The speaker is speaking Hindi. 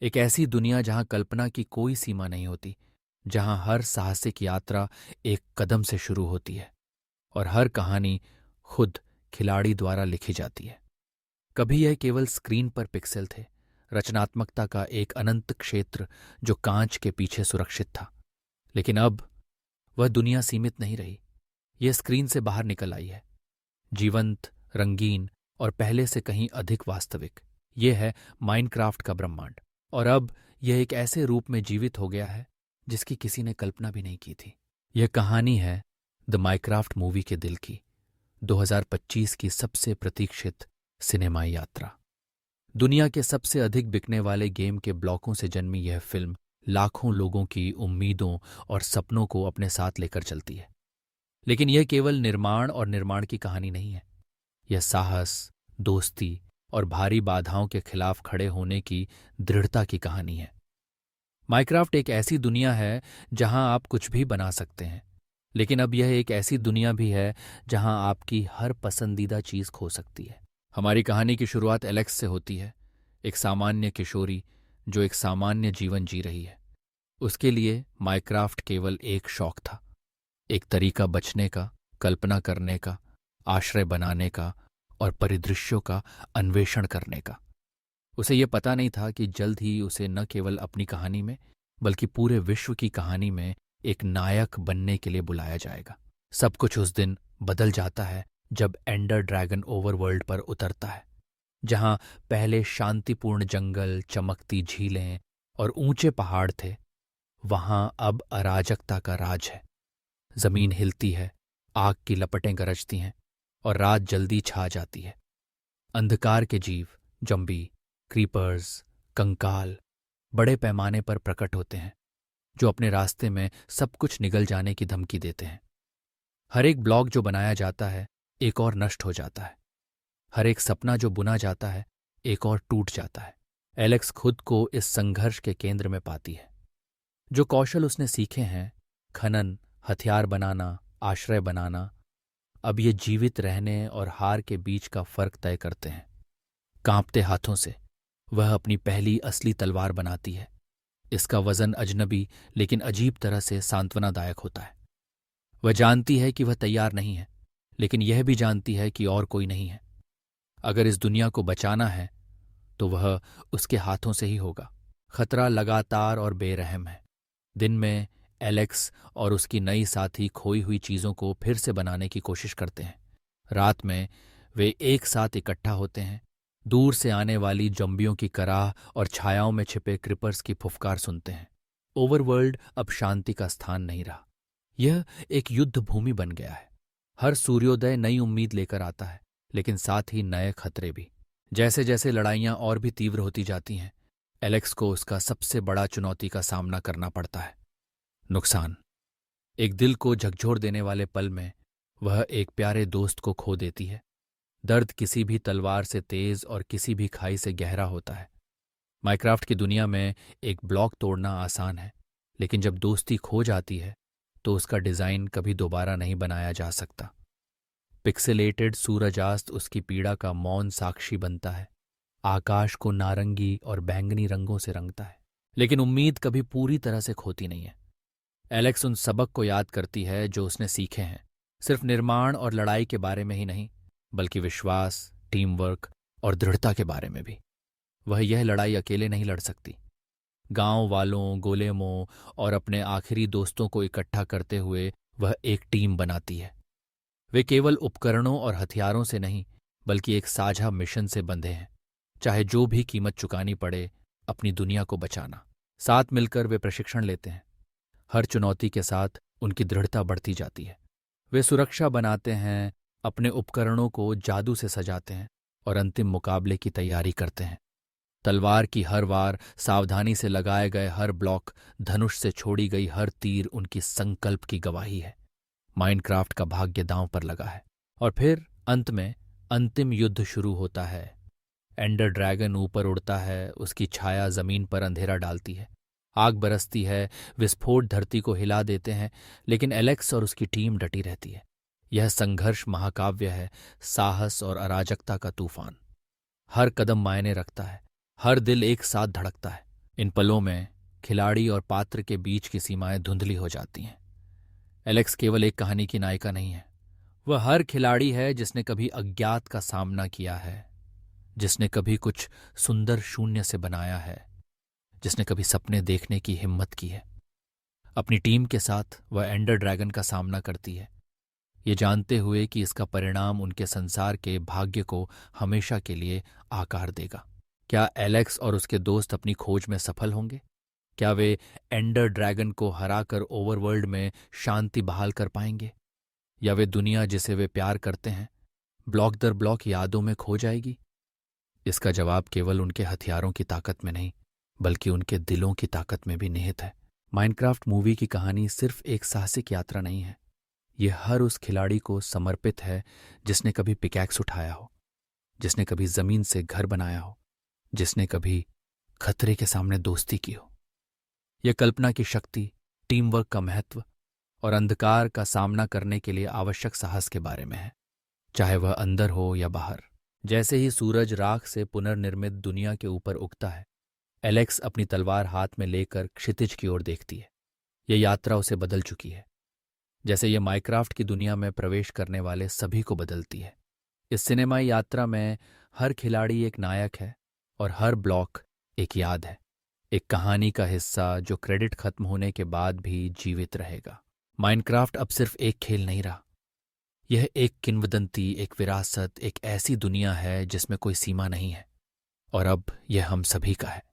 एक ऐसी दुनिया जहां कल्पना की कोई सीमा नहीं होती, जहां हर साहसिक यात्रा एक कदम से शुरू होती है और हर कहानी खुद खिलाड़ी द्वारा लिखी जाती है। कभी यह केवल स्क्रीन पर पिक्सेल थे, रचनात्मकता का एक अनंत क्षेत्र जो कांच के पीछे सुरक्षित था। लेकिन अब वह दुनिया सीमित नहीं रही। यह स्क्रीन से बाहर निकल आई है, जीवंत, रंगीन और पहले से कहीं अधिक वास्तविक। यह है माइनक्राफ्ट का ब्रह्मांड। और अब यह एक ऐसे रूप में जीवित हो गया है जिसकी किसी ने कल्पना भी नहीं की थी। यह कहानी है द माइनक्राफ्ट मूवी के दिल की, 2025 की सबसे प्रतीक्षित सिनेमाई यात्रा। दुनिया के सबसे अधिक बिकने वाले गेम के ब्लॉकों से जन्मी यह फिल्म लाखों लोगों की उम्मीदों और सपनों को अपने साथ लेकर चलती है। लेकिन यह केवल निर्माण और निर्माण की कहानी नहीं है। यह साहस, दोस्ती और भारी बाधाओं के खिलाफ खड़े होने की दृढ़ता की कहानी है। माइनक्राफ्ट एक ऐसी दुनिया है जहां आप कुछ भी बना सकते हैं, लेकिन अब यह एक ऐसी दुनिया भी है जहां आपकी हर पसंदीदा चीज खो सकती है। हमारी कहानी की शुरुआत एलेक्स से होती है, एक सामान्य किशोरी जो एक सामान्य जीवन जी रही है। उसके लिए माइनक्राफ्ट केवल एक शौक था, एक तरीका बचने का, कल्पना करने का, आश्रय बनाने का और परिदृश्यों का अन्वेषण करने का। उसे यह पता नहीं था कि जल्द ही उसे न केवल अपनी कहानी में बल्कि पूरे विश्व की कहानी में एक नायक बनने के लिए बुलाया जाएगा। सब कुछ उस दिन बदल जाता है जब एंडर ड्रैगन ओवरवर्ल्ड पर उतरता है, जहां पहले शांतिपूर्ण जंगल, चमकती झीलें और ऊंचे पहाड़ थे, वहां अब अराजकता का राज है। जमीन हिलती है, आग की लपटें गरजती हैं और रात जल्दी छा जाती है। अंधकार के जीव, जंबी, क्रीपर्स, कंकाल बड़े पैमाने पर प्रकट होते हैं, जो अपने रास्ते में सब कुछ निगल जाने की धमकी देते हैं। हर एक ब्लॉक जो बनाया जाता है एक और नष्ट हो जाता है। हर एक सपना जो बुना जाता है एक और टूट जाता है। एलेक्स खुद को इस संघर्ष के केंद्र में पाती है। जो कौशल उसने सीखे हैं, खनन, हथियार बनाना, आश्रय बनाना, अब ये जीवित रहने और हार के बीच का फर्क तय करते हैं। कांपते हाथों से वह अपनी पहली असली तलवार बनाती है। इसका वजन अजनबी लेकिन अजीब तरह से सांत्वनादायक होता है। वह जानती है कि वह तैयार नहीं है, लेकिन यह भी जानती है कि और कोई नहीं है। अगर इस दुनिया को बचाना है तो वह उसके हाथों से ही होगा। खतरा लगातार और बेरहम है। दिन में एलेक्स और उसकी नई साथी खोई हुई चीजों को फिर से बनाने की कोशिश करते हैं। रात में वे एक साथ इकट्ठा होते हैं, दूर से आने वाली जंबियों की कराह और छायाओं में छिपे क्रिपर्स की फुफकार सुनते हैं। ओवरवर्ल्ड अब शांति का स्थान नहीं रहा। यह एक युद्ध भूमि बन गया है। हर सूर्योदय नई उम्मीद लेकर आता है, लेकिन साथ ही नए खतरे भी। जैसे जैसे लड़ाइयां और भी तीव्र होती जाती हैं, एलेक्स को उसका सबसे बड़ा चुनौती का सामना करना पड़ता है, नुकसान। एक दिल को झकझोर देने वाले पल में वह एक प्यारे दोस्त को खो देती है। दर्द किसी भी तलवार से तेज और किसी भी खाई से गहरा होता है। माइनक्राफ्ट की दुनिया में एक ब्लॉक तोड़ना आसान है, लेकिन जब दोस्ती खो जाती है तो उसका डिजाइन कभी दोबारा नहीं बनाया जा सकता। पिक्सेलेटेड सूरजास्त उसकी पीड़ा का मौन साक्षी बनता है, आकाश को नारंगी और बैंगनी रंगों से रंगता है। लेकिन उम्मीद कभी पूरी तरह से खोती नहीं है। एलेक्स उन सबक को याद करती है जो उसने सीखे हैं, सिर्फ निर्माण और लड़ाई के बारे में ही नहीं, बल्कि विश्वास, टीम वर्क और दृढ़ता के बारे में भी। वह यह लड़ाई अकेले नहीं लड़ सकती। गांव वालों, गोलेमों और अपने आखिरी दोस्तों को इकट्ठा करते हुए वह एक टीम बनाती है। वे केवल उपकरणों और हथियारों से नहीं, बल्कि एक साझा मिशन से बंधे हैं, चाहे जो भी कीमत चुकानी पड़े, अपनी दुनिया को बचाना। साथ मिलकर वे प्रशिक्षण लेते हैं। हर चुनौती के साथ उनकी दृढ़ता बढ़ती जाती है। वे सुरक्षा बनाते हैं, अपने उपकरणों को जादू से सजाते हैं और अंतिम मुकाबले की तैयारी करते हैं। तलवार की हर वार, सावधानी से लगाए गए हर ब्लॉक, धनुष से छोड़ी गई हर तीर उनकी संकल्प की गवाही है। माइनक्राफ्ट का भाग्य दांव पर लगा है। और फिर अंत में अंतिम युद्ध शुरू होता है। एंडर ड्रैगन ऊपर उड़ता है, उसकी छाया जमीन पर अंधेरा डालती है। आग बरसती है, विस्फोट धरती को हिला देते हैं, लेकिन एलेक्स और उसकी टीम डटी रहती है। यह संघर्ष महाकाव्य है, साहस और अराजकता का तूफान। हर कदम मायने रखता है, हर दिल एक साथ धड़कता है। इन पलों में खिलाड़ी और पात्र के बीच की सीमाएं धुंधली हो जाती हैं। एलेक्स केवल एक कहानी की नायिका नहीं है, वह हर खिलाड़ी है जिसने कभी अज्ञात का सामना किया है, जिसने कभी कुछ सुंदर शून्य से बनाया है, जिसने कभी सपने देखने की हिम्मत की है। अपनी टीम के साथ वह एंडर ड्रैगन का सामना करती है, ये जानते हुए कि इसका परिणाम उनके संसार के भाग्य को हमेशा के लिए आकार देगा। क्या एलेक्स और उसके दोस्त अपनी खोज में सफल होंगे? क्या वे एंडर ड्रैगन को हराकर ओवरवर्ल्ड में शांति बहाल कर पाएंगे? या वे दुनिया जिसे वे प्यार करते हैं ब्लॉक दर ब्लॉक यादों में खो जाएगी? इसका जवाब केवल उनके हथियारों की ताकत में नहीं, बल्कि उनके दिलों की ताकत में भी निहित है। माइनक्राफ्ट मूवी की कहानी सिर्फ एक साहसिक यात्रा नहीं है, ये हर उस खिलाड़ी को समर्पित है जिसने कभी पिकैक्स उठाया हो, जिसने कभी जमीन से घर बनाया हो, जिसने कभी खतरे के सामने दोस्ती की हो। यह कल्पना की शक्ति, टीम वर्क का महत्व और अंधकार का सामना करने के लिए आवश्यक साहस के बारे में है, चाहे वह अंदर हो या बाहर। जैसे ही सूरज राख से पुनर्निर्मित दुनिया के ऊपर उगता है, एलेक्स अपनी तलवार हाथ में लेकर क्षितिज की ओर देखती है। यह यात्रा उसे बदल चुकी है, जैसे यह माइनक्राफ्ट की दुनिया में प्रवेश करने वाले सभी को बदलती है। इस सिनेमाई यात्रा में हर खिलाड़ी एक नायक है और हर ब्लॉक एक याद है, एक कहानी का हिस्सा जो क्रेडिट खत्म होने के बाद भी जीवित रहेगा। माइनक्राफ्ट अब सिर्फ एक खेल नहीं रहा, यह एक किंवदंती, एक विरासत, एक ऐसी दुनिया है जिसमें कोई सीमा नहीं है, और अब यह हम सभी का है।